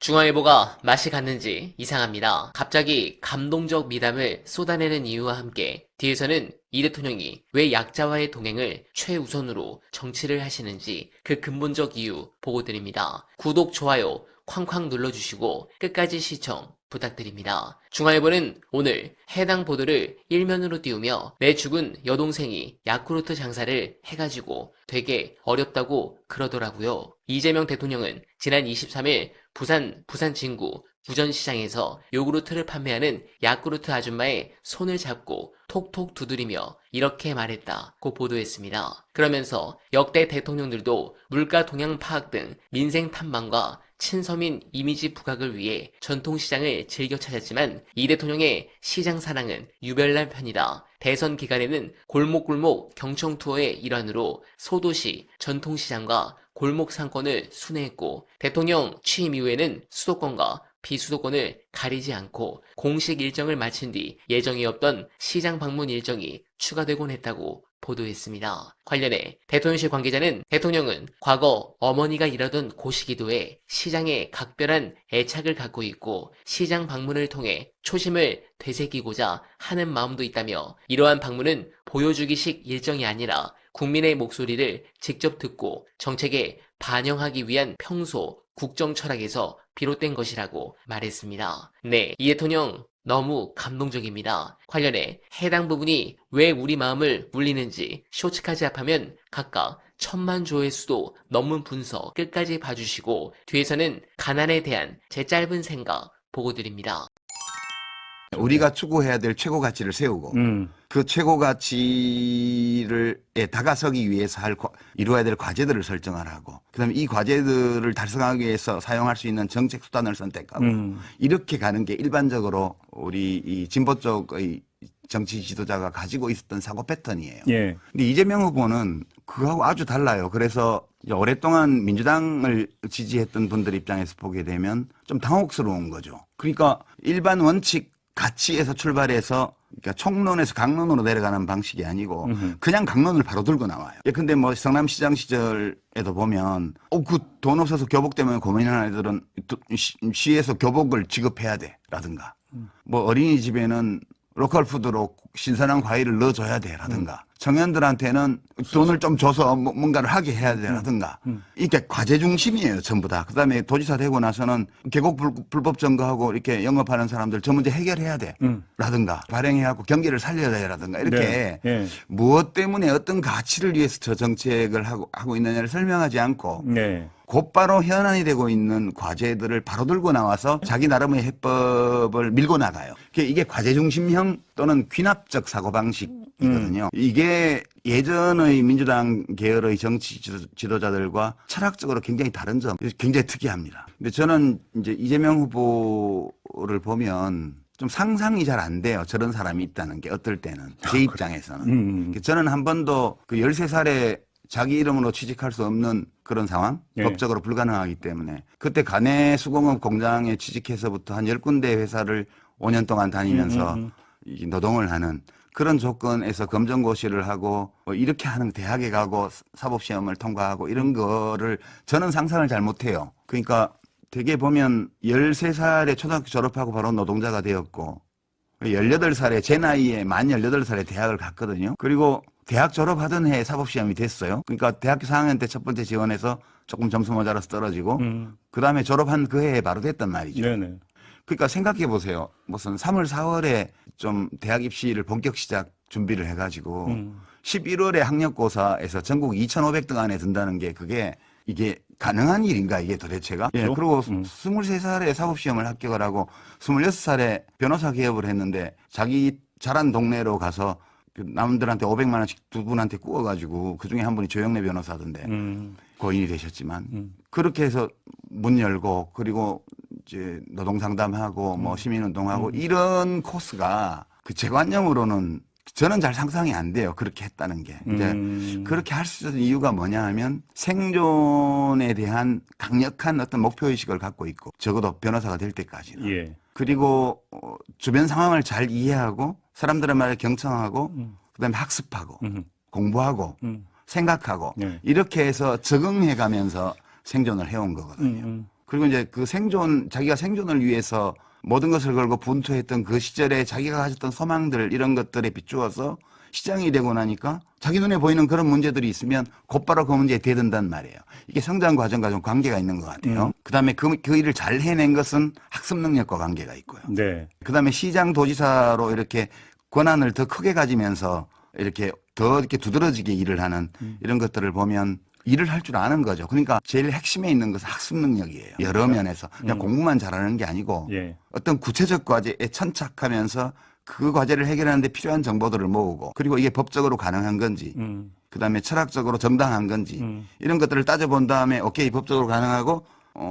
중앙일보가 맛이 갔는지 이상합니다. 갑자기 감동적 미담을 쏟아내는 이유와 함께 뒤에서는 이 대통령이 왜 약자와의 동행을 최우선으로 정치를 하시는지 그 근본적 이유 보고 드립니다. 구독, 좋아요 쾅쾅 눌러주시고 끝까지 시청 부탁드립니다. 중앙일보는 오늘 해당 보도를 일면으로 띄우며 내 죽은 여동생이 야쿠르트 장사를 해가지고 되게 어렵다고 그러더라고요. 이재명 대통령은 지난 23일 부산 진구 부전시장에서 요구르트를 판매하는 야쿠르트 아줌마의 손을 잡고 톡톡 두드리며 이렇게 말했다고 보도했습니다. 그러면서 역대 대통령들도 물가 동향 파악 등 민생 탐방과 친서민 이미지 부각을 위해 전통시장을 즐겨 찾았지만 이 대통령의 시장 사랑은 유별난 편이다. 대선 기간에는 골목골목 경청 투어의 일환으로 소도시 전통시장과 골목 상권을 순회했고 대통령 취임 이후에는 수도권과 비수도권을 가리지 않고 공식 일정을 마친 뒤 예정이 없던 시장 방문 일정이 추가되곤 했다고 보도했습니다. 관련해 대통령실 관계자는 대통령은 과거 어머니가 일하던 곳이기도 해 시장에 각별한 애착을 갖고 있고 시장 방문을 통해 초심을 되새기고자 하는 마음도 있다며 이러한 방문은 보여주기식 일정이 아니라 국민의 목소리를 직접 듣고 정책에 반영하기 위한 평소 국정 철학에서 비롯된 것이라고 말했습니다. 네, 이 대통령 너무 감동적입니다. 관련해 해당 부분이 왜 우리 마음을 울리는지 쇼츠까지 합하면 각각 1000만 조회수도 넘는 분석 끝까지 봐주시고 뒤에서는 가난에 대한 제 짧은 생각 보고 드립니다. 우리가 추구해야 될 최고 가치를 세우고 그 최고 가치를 다가서기 위해서 이루어야 될 과제들을 설정하라고 그다음에 이 과제들을 달성하기 위해서 사용할 수 있는 정책 수단을 선택하고 이렇게 가는 게 일반적으로 우리 이 진보 쪽의 정치 지도자가 가지고 있었던 사고 패턴이에요. 예. 근데 이재명 후보는 그거하고 아주 달라요. 그래서 오랫동안 민주당을 지지했던 분들 입장에서 보게 되면 좀 당혹스러운 거죠. 그러니까 일반 원칙 가치에서 출발해서 그러니까 총론에서 강론으로 내려가는 방식이 아니고 그냥 강론을 바로 들고 나와요. 근데 뭐 성남시장 시절에도 보면 그 돈 없어서 교복 때문에 고민하는 애들은 시에서 교복을 지급해야 돼 라든가 뭐 어린이집에는 로컬 푸드로 신선한 과일을 넣어줘야 돼 라든가 청년들한테는 돈을 좀 줘서 뭔가를 하게 해야 되라든가 이게 과제 중심이에요 전부 다. 그다음에 도지사 되고 나서는 계곡 불법 점거하고 이렇게 영업하는 사람들 저 문제 해결해야 돼 라든가 발행해갖고 경기를 살려야 돼 라든가 이렇게 네. 무엇 때문에 어떤 가치를 위해서 저 정책을 하고 있느냐를 설명하지 않고 네. 곧바로 현안이 되고 있는 과제들을 바로 들고 나와서 자기 나름의 해법을 밀고 나가요. 이게 과제 중심형 또는 귀납적 사고방식이거든요. 이게 예전의 민주당 계열의 정치 지도자들과 철학적으로 굉장히 다른 점, 굉장히 특이합니다. 근데 저는 이제 이재명 후보를 보면 좀 상상이 잘 안 돼요. 저런 사람이 있다는 게 어떨 때는. 제 입장에서는. 저는 한 번도 그 13살에 자기 이름으로 취직할 수 없는 그런 상황, 예. 법적으로 불가능하기 때문에 그때 가내 수공업 공장에 취직해서부터 한 10군데 회사를 5년 동안 다니면서 노동을 하는 그런 조건에서 검정고시를 하고 이렇게 하는 대학에 가고 사법시험을 통과하고 이런 거를 저는 상상을 잘 못해요. 그러니까 되게 보면 13살에 초등학교 졸업하고 바로 노동자가 되었고 18살에 제 나이에 만 18살에 대학을 갔거든요. 그리고 대학 졸업하던 해에 사법시험이 됐어요. 그러니까 대학교 4학년 때 첫 번째 지원해서 조금 점수 모자라서 떨어지고 그다음에 졸업한 그 해에 바로 됐단 말이죠. 네네. 그러니까 생각해 보세요. 무슨 3월 4월에 좀 대학 입시를 본격 시작 준비를 해가지고 11월에 학력고사에서 전국 2,500등 안에 든다는 게 이게 가능한 일인가 이게 도대체가? 예, 그리고 23살에 사법시험을 합격을 하고 26살에 변호사 개업을 했는데 자기 자란 동네로 가서 남들한테 500만 원씩 두 분한테 구워가지고 그중에 한 분이 조영래 변호사던데 고인이 되셨지만 그렇게 해서 문 열고 그리고 이제 노동상담하고 뭐 시민운동하고 이런 코스가 그 제 관념으로는 저는 잘 상상이 안 돼요. 그렇게 했다는 게. 이제 그렇게 할 수 있는 이유가 뭐냐 하면 생존에 대한 강력한 어떤 목표의식을 갖고 있고 적어도 변호사가 될 때까지는. 예. 그리고 주변 상황을 잘 이해하고 사람들의 말에 경청하고 그다음에 학습하고 공부하고 생각하고 네. 이렇게 해서 적응해 가면서 생존을 해온 거거든요. 그리고 이제 그 자기가 생존을 위해서 모든 것을 걸고 분투했던 그 시절에 자기가 가졌던 소망들 이런 것들에 비추어서 시장이 되고 나니까 자기 눈에 보이는 그런 문제들이 있으면 곧바로 그 문제에 대든단 말이에요. 이게 성장 과정과 좀 관계가 있는 것 같아요. 그다음에 그 일을 잘 해낸 것은 학습 능력과 관계가 있고요. 네. 그다음에 시장 도지사로 이렇게 권한을 더 크게 가지면서 이렇게 더 이렇게 두드러지게 일을 하는 이런 것들을 보면 일을 할 줄 아는 거죠. 그러니까 제일 핵심에 있는 것은 학습 능력이에요. 여러 면에서. 그냥 공부만 잘하는 게 아니고 예. 어떤 구체적 과제에 천착하면서 그 과제를 해결하는 데 필요한 정보들을 모으고 그리고 이게 법적으로 가능한 건지 그다음에 철학적으로 정당한 건지 이런 것들을 따져본 다음에 오케이 법적으로 가능하고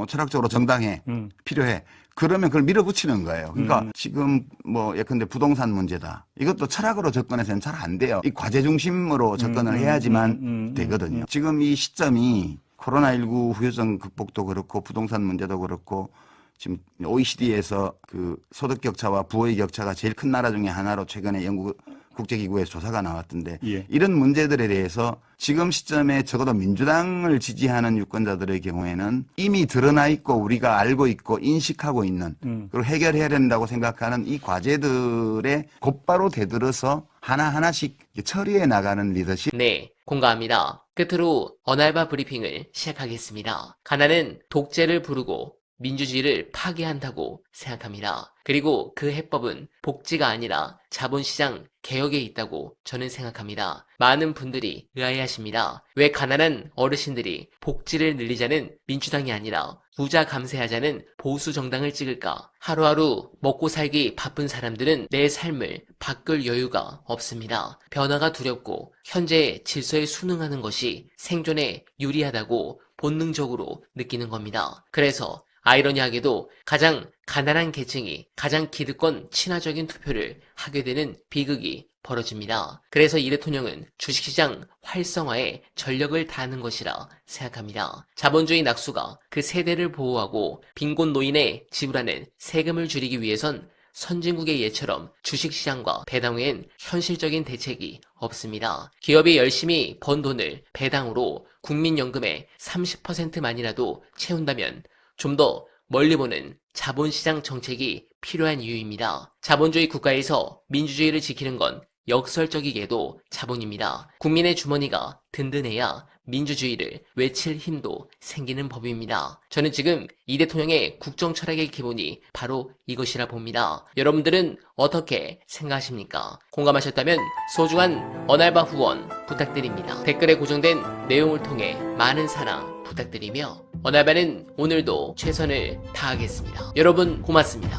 철학적으로 정당해 필요해. 그러면 그걸 밀어붙이는 거예요. 그러니까 지금 뭐 예컨대 부동산 문제다. 이것도 철학으로 접근해서는 잘 안 돼요. 이 과제 중심으로 접근을 해야지만 되거든요. 지금 이 시점이 코로나19 후유증 극복도 그렇고 부동산 문제도 그렇고 지금 OECD에서 그 소득 격차와 부의 격차가 제일 큰 나라 중에 하나로 최근에 영국 국제기구에서 조사가 나왔던데 예. 이런 문제들에 대해서 지금 시점에 적어도 민주당을 지지하는 유권자들의 경우에는 이미 드러나 있고 우리가 알고 있고 인식하고 있는 그리고 해결해야 된다고 생각하는 이 과제들에 곧바로 대들어서 하나하나씩 처리해 나가는 리더십. 네, 공감합니다. 끝으로 언알바 브리핑을 시작하겠습니다. 가나는 독재를 부르고 민주주의를 파괴한다고 생각합니다. 그리고 그 해법은 복지가 아니라 자본시장 개혁에 있다고 저는 생각합니다. 많은 분들이 의아해하십니다. 왜 가난한 어르신들이 복지를 늘리자는 민주당이 아니라 부자 감세하자는 보수 정당을 찍을까? 하루하루 먹고 살기 바쁜 사람들은 내 삶을 바꿀 여유가 없습니다. 변화가 두렵고 현재의 질서에 순응하는 것이 생존에 유리하다고 본능적으로 느끼는 겁니다. 그래서 아이러니하게도 가장 가난한 계층이 가장 기득권 친화적인 투표를 하게 되는 비극이 벌어집니다. 그래서 이 대통령은 주식시장 활성화에 전력을 다하는 것이라 생각합니다. 자본주의 낙수가 그 세대를 보호하고 빈곤 노인에 지불하는 세금을 줄이기 위해선 선진국의 예처럼 주식시장과 배당 외엔 현실적인 대책이 없습니다. 기업이 열심히 번 돈을 배당으로 국민연금의 30%만이라도 채운다면 좀 더 멀리 보는 자본시장 정책이 필요한 이유입니다. 자본주의 국가에서 민주주의를 지키는 건 역설적이게도 자본입니다. 국민의 주머니가 든든해야 민주주의를 외칠 힘도 생기는 법입니다. 저는 지금 이 대통령의 국정 철학의 기본이 바로 이것이라 봅니다. 여러분들은 어떻게 생각하십니까? 공감하셨다면 소중한 언알바 후원 부탁드립니다. 댓글에 고정된 내용을 통해 많은 사랑 부탁드리며 언알바는 오늘도 최선을 다하겠습니다. 여러분 고맙습니다.